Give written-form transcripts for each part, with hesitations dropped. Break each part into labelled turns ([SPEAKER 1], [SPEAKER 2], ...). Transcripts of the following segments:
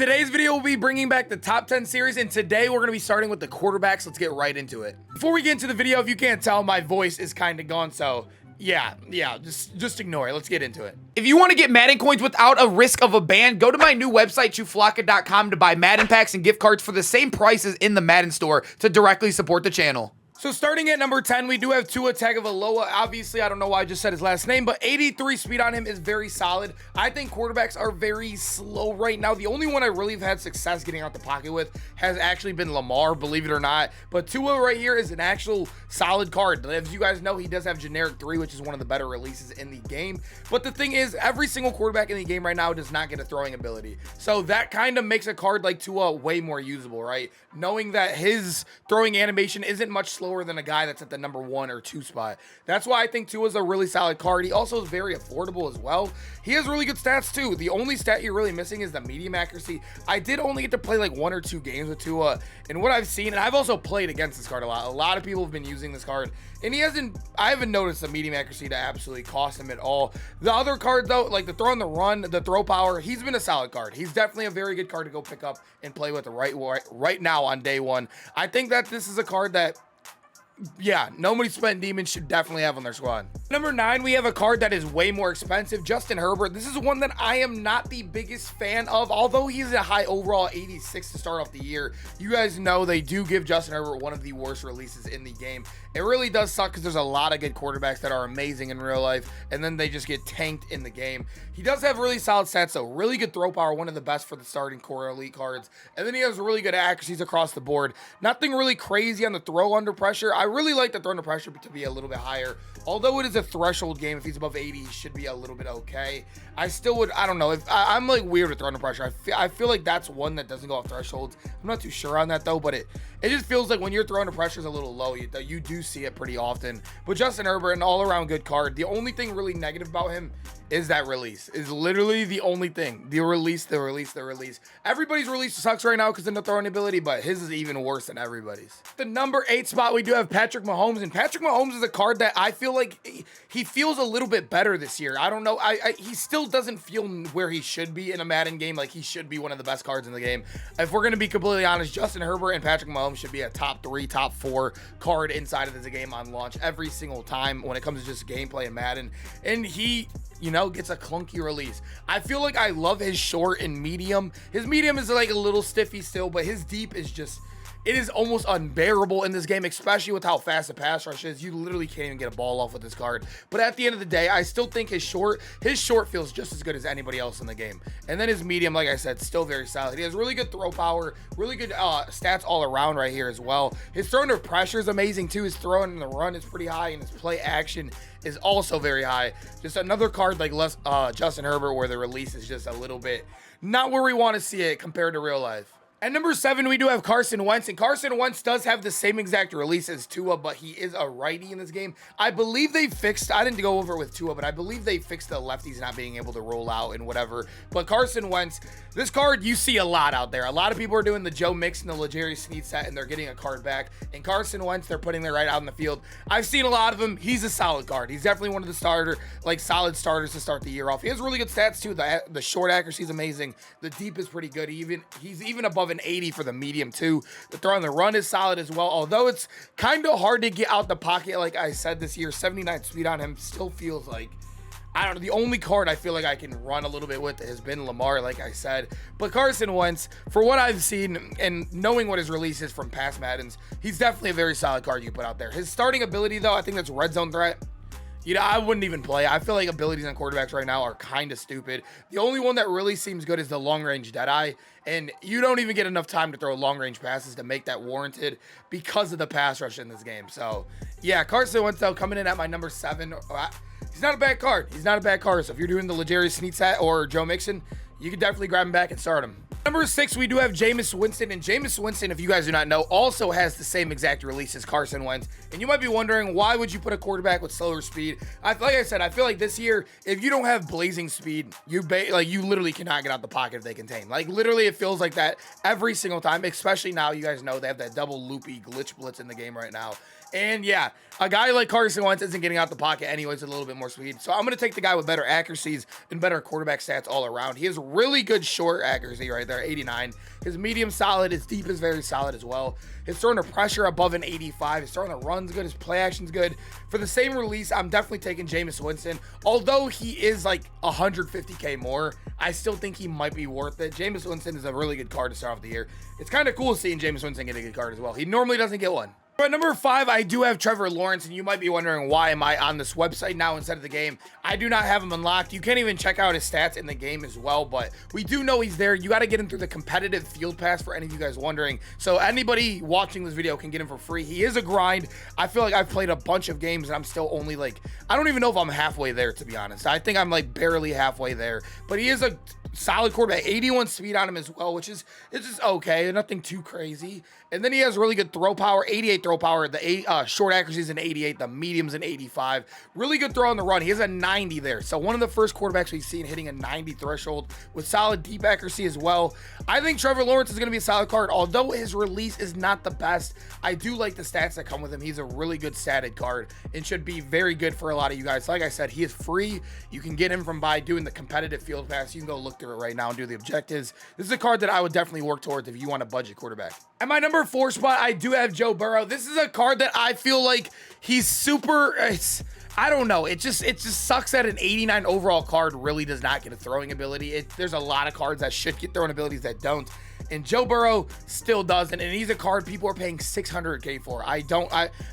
[SPEAKER 1] Today's video will be bringing back the top 10 series, and today we're going to be starting with the quarterbacks. Let's get right into it. Before we get into the video, if you can't tell, my voice is kind of gone, so yeah, just ignore it. Let's get into it. If you want to get Madden coins without a risk of a ban, go to my new website, chuflaka.com, to buy Madden packs and gift cards for the same prices in the Madden store to directly support the channel. So starting at number 10, we do have TAGOVAILOA. Obviously, I don't know why I just said his last name, but 83 speed on him is very solid. I think quarterbacks are very slow right now. The only one I really have had success getting out the pocket with has actually been Lamar, believe it or not. But Tua right here is an actual solid card. As you guys know, he does have generic 3, which is one of the better releases in the game. But the thing is, every single quarterback in the game right now does not get a throwing ability. So that kind of makes a card like Tua way more usable, right? Knowing that his throwing animation isn't much slower than a guy that's at the number 1 or 2 spot. That's why I think Tua is a really solid card. He also is very affordable as well. He has really good stats too. The only stat you're really missing is the medium accuracy. I did only get to play like 1 or 2 games with Tua, and what I've seen, and I've also played against this card a lot. A lot of people have been using this card, and I haven't noticed the medium accuracy to absolutely cost him at all. The other card though, like the throw and the run, the throw power, he's been a solid card. He's definitely a very good card to go pick up and play with right now on day 1. I think that this is a card that, yeah, nobody spent demons should definitely have on their squad. Number 9, we have a card that is way more expensive, Justin Herbert. This is one that I am not the biggest fan of, although he's a high overall 86 to start off the year. You guys know they do give Justin Herbert one of the worst releases in the game. It really does suck because there's a lot of good quarterbacks that are amazing in real life, and then they just get tanked in the game. He does have really solid stats, though. Really good throw power, one of the best for the starting core elite cards. And then he has really good accuracies across the board. Nothing really crazy on the throw under pressure. I really like the throw under pressure to be a little bit higher. Although it is a threshold game, if he's above 80, he should be a little bit okay. I still would, I don't know, if I'm like weird with throw under pressure. I feel like that's one that doesn't go off thresholds. I'm not too sure on that though, but it just feels like when you're throwing under pressure is a little low, you do see it pretty often. But Justin Herbert, an all-around good card. The only thing really negative about him is that release. Is literally the only thing. The release. Everybody's release sucks right now because of the throwing ability, but his is even worse than everybody's. The number 8 spot, we do have Patrick Mahomes, and Patrick Mahomes is a card that I feel like he feels a little bit better this year. I don't know. He still doesn't feel where he should be in a Madden game. Like, he should be one of the best cards in the game. If we're going to be completely honest, Justin Herbert and Patrick Mahomes should be a top 3, top 4 card inside of this game on launch every single time when it comes to just gameplay in Madden. And he, you know, gets a clunky release. I feel like I love his short and medium. His medium is like a little stiffy still, but his deep is just, it is almost unbearable in this game, especially with how fast the pass rush is. You literally can't even get a ball off with this card. But at the end of the day, I still think his short feels just as good as anybody else in the game. And then his medium, like I said, still very solid. He has really good throw power, really good stats all around right here as well. His throw under pressure is amazing too. His throw and the run is pretty high, and his play action is also very high. Just another card like Justin Herbert where the release is just a little bit not where we want to see it compared to real life. At number 7, we do have Carson Wentz, and Carson Wentz does have the same exact release as Tua, but he is a righty in this game. I believe they fixed, I didn't go over it with Tua, but I believe they fixed the lefties not being able to roll out and whatever. But Carson Wentz, this card you see a lot out there. A lot of people are doing the Joe Mixon, the L'Jarius Sneed set, and they're getting a card back. And Carson Wentz, they're putting it right out in the field. I've seen a lot of them. He's a solid card. He's definitely one of the solid starters to start the year off. He has really good stats too. The short accuracy is amazing. The deep is pretty good. He's even above an 80 for the medium too. The throw and the run is solid as well, although it's kind of hard to get out the pocket. Like I said, this year 79 speed on him still feels like, I don't know, the only card I feel like I can run a little bit with has been Lamar, like I said. But Carson Wentz, for what I've seen and knowing what his release is from past Maddens, he's definitely a very solid card you put out there. His starting ability though, I think that's red zone threat. You know, I wouldn't even play. I feel like abilities on quarterbacks right now are kind of stupid. The only one that really seems good is the long-range Deadeye, and you don't even get enough time to throw long-range passes to make that warranted because of the pass rush in this game. So, yeah, Carson Wentz, though, coming in at my number 7. He's not a bad card. He's not a bad card. So if you're doing the L'Jarius Sneed set or Joe Mixon, you can definitely grab him back and start him. Number 6, we do have JAMEIS Winston, and JAMEIS Winston, if you guys do not know, also has the same exact release as Carson Wentz. And you might be wondering, why would you put a quarterback with slower speed? Like I said, I feel like this year, if you don't have blazing speed, you literally cannot get out the pocket if they contain. Like, literally, it feels like that every single time, especially now. You guys know they have that double loopy glitch blitz in the game right now. And yeah, a guy like Carson Wentz isn't getting out the pocket anyways with a little bit more speed. So I'm going to take the guy with better accuracies and better quarterback stats all around. He has really good short accuracy right there, 89. His medium solid, his deep is very solid as well. His throwing to pressure above an 85. His throwing to run's good. His play action's good. For the same release, I'm definitely taking Jameis Winston. Although he is like 150K more, I still think he might be worth it. Jameis Winston is a really good card to start off the year. It's kind of cool seeing Jameis Winston get a good card as well. He normally doesn't get one. At number 5, I do have Trevor Lawrence, and you might be wondering why am I on this website now instead of the game. I do not have him unlocked. You can't even check out his stats in the game as well, but we do know he's there. You got to get him through the competitive field pass for any of you guys wondering. So anybody watching this video can get him for free. He is a grind. I feel like I've played a bunch of games, and I'm still only like, I don't even know if I'm halfway there, to be honest. I think I'm like barely halfway there, but he is a solid quarterback, 81 speed on him as well, which is, it's just okay, nothing too crazy. And then he has really good throw power, 88 throw power. The short accuracy is an 88, the medium's an 85. Really good throw on the run. He has a 90 there. So one of the first quarterbacks we've seen hitting a 90 threshold with solid deep accuracy as well. I think Trevor Lawrence is going to be a solid card. Although his release is not the best, I do like the stats that come with him. He's a really good statted card and should be very good for a lot of you guys. Like I said, he is free. You can get him from by doing the competitive field pass. You can go look through it right now and do the objectives. This is a card that I would definitely work towards if you want a budget quarterback. At my number 4 spot, I do have Joe Burrow. This is a card that I feel like he's super, I don't know. It just sucks that an 89 overall card really does not get a throwing ability. There's a lot of cards that should get throwing abilities that don't. And Joe Burrow still doesn't, and he's a card people are paying 600K for.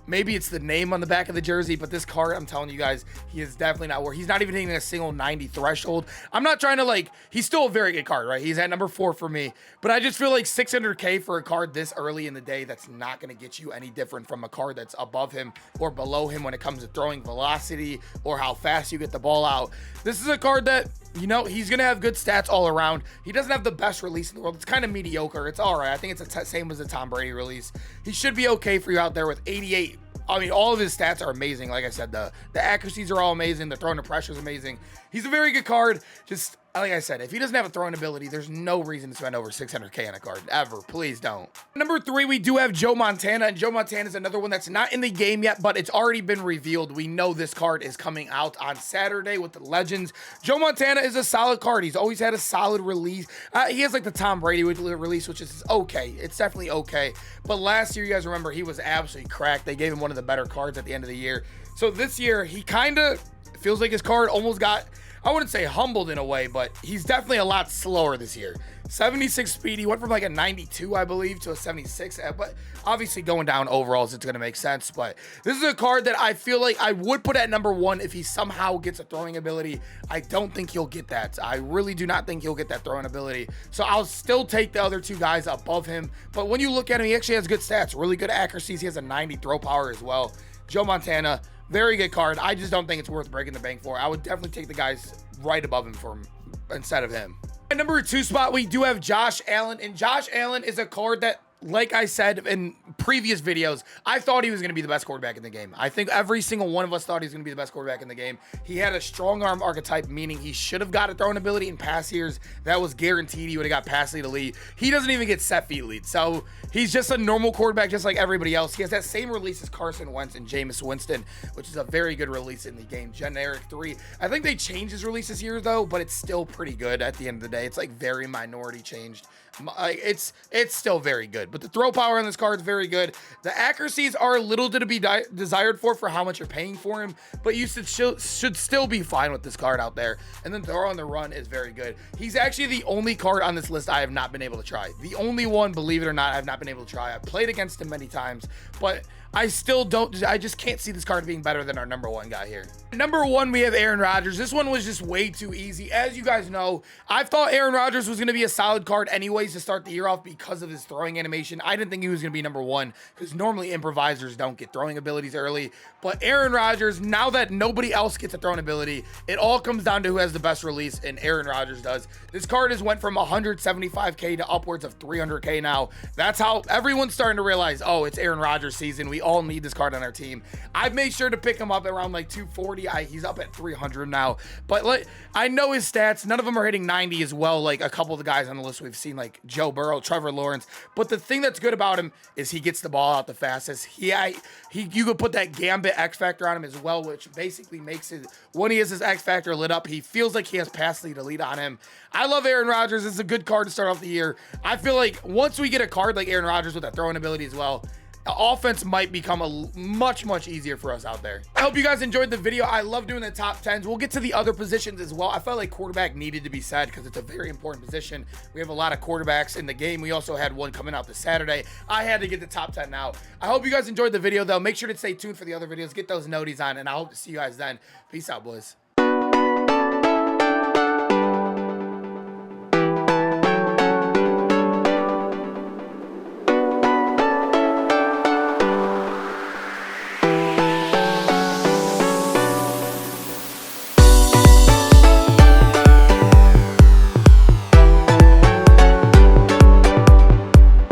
[SPEAKER 1] Maybe it's the name on the back of the jersey, but this card, I'm telling you guys, he is definitely not where he's not even hitting a single 90 threshold. I'm not trying to he's still a very good card, right? He's at number 4 for me, but I just feel like 600K for a card this early in the day, that's not going to get you any different from a card that's above him or below him when it comes to throwing velocity or how fast you get the ball out. This is a card that, you know, he's going to have good stats all around. He doesn't have the best release in the world. It's kind of mediocre. It's all right. I think it's the same as the Tom Brady release. He should be okay for you out there with 88. I mean, all of his stats are amazing. Like I said, the accuracies are all amazing. The throwing to pressure is amazing. He's a very good card. Just like I said, if he doesn't have a throwing ability, there's no reason to spend over 600K on a card ever. Please don't. Number 3, we do have Joe Montana, and Joe Montana is another one that's not in the game yet, but it's already been revealed. We know this card is coming out on Saturday with the Legends. Joe Montana is a solid card. He's always had a solid release. He has like the Tom Brady release, which is okay. It's definitely okay. But last year, you guys remember, he was absolutely cracked. They gave him one of the better cards at the end of the year. So this year, he kind of feels like his card almost got, I wouldn't say humbled in a way, but he's definitely a lot slower this year. 76 speed. He went from like a 92, I believe, to a 76. But obviously going down overalls, it's going to make sense. But this is a card that I feel like I would put at number 1 if he somehow gets a throwing ability. I don't think he'll get that. I really do not think he'll get that throwing ability. So I'll still take the other 2 guys above him. But when you look at him, he actually has good stats, really good accuracies. He has a 90 throw power as well. Joe Montana, very good card. I just don't think it's worth breaking the bank for. I would definitely take the guys right above him instead of him. At number 2 spot, we do have Josh Allen, and Josh Allen is a card that, like I said in previous videos, I thought he was going to be the best quarterback in the game. I think every single one of us thought he was going to be the best quarterback in the game. He had a strong arm archetype, meaning he should have got a throwing ability in pass years. That was guaranteed. He would have got pass lead elite. He doesn't even get set feet lead. So he's just a normal quarterback, just like everybody else. He has that same release as Carson Wentz and Jameis Winston, which is a very good release in the game. Generic 3. I think they changed his release this year though, but it's still pretty good at the end of the day. It's like very minority changed. It's still very good, but the throw power on this card is very good. The accuracies are a little to be desired for how much you're paying for him, but you should still be fine with this card out there. And then throw on the run is very good. He's actually the only card on this list I have not been able to try. The only one, believe it or not, I've not been able to try. I've played against him many times, but I just can't see this card being better than our number 1 guy here. Number 1, we have Aaron Rodgers. This one was just way too easy. As you guys know, I thought Aaron Rodgers was going to be a solid card anyways to start the year off because of his throwing animation. I didn't think he was going to be number 1 because normally improvisers don't get throwing abilities early. But Aaron Rodgers, now that nobody else gets a throwing ability, it all comes down to who has the best release, and Aaron Rodgers does. This card has went from 175K to upwards of 300K now. That's how everyone's starting to realize, oh, it's Aaron Rodgers season. We all need this card on our team. I've made sure to pick him up around like 240. He's up at 300 now, but I know his stats. None of them are hitting 90 as well. Like a couple of the guys on the list we've seen, like like Joe Burrow, Trevor Lawrence. But the thing that's good about him is he gets the ball out the fastest. You could put that Gambit X Factor on him as well, which basically makes it, when he has his X Factor lit up, he feels like he has pass lead elite on him. I love Aaron Rodgers. It's a good card to start off the year. I feel like once we get a card like Aaron Rodgers with that throwing ability as well, offense might become a much easier for us out there. I hope you guys enjoyed the video. I love doing the top 10s. We'll get to the other positions as well. I felt like quarterback needed to be said because it's a very important position. We have a lot of quarterbacks in the game. We also had one coming out this Saturday. I had to get the top 10 out. I hope you guys enjoyed the video though. Make sure to stay tuned for the other videos. Get those noties on, and I hope to see you guys then. Peace out, boys.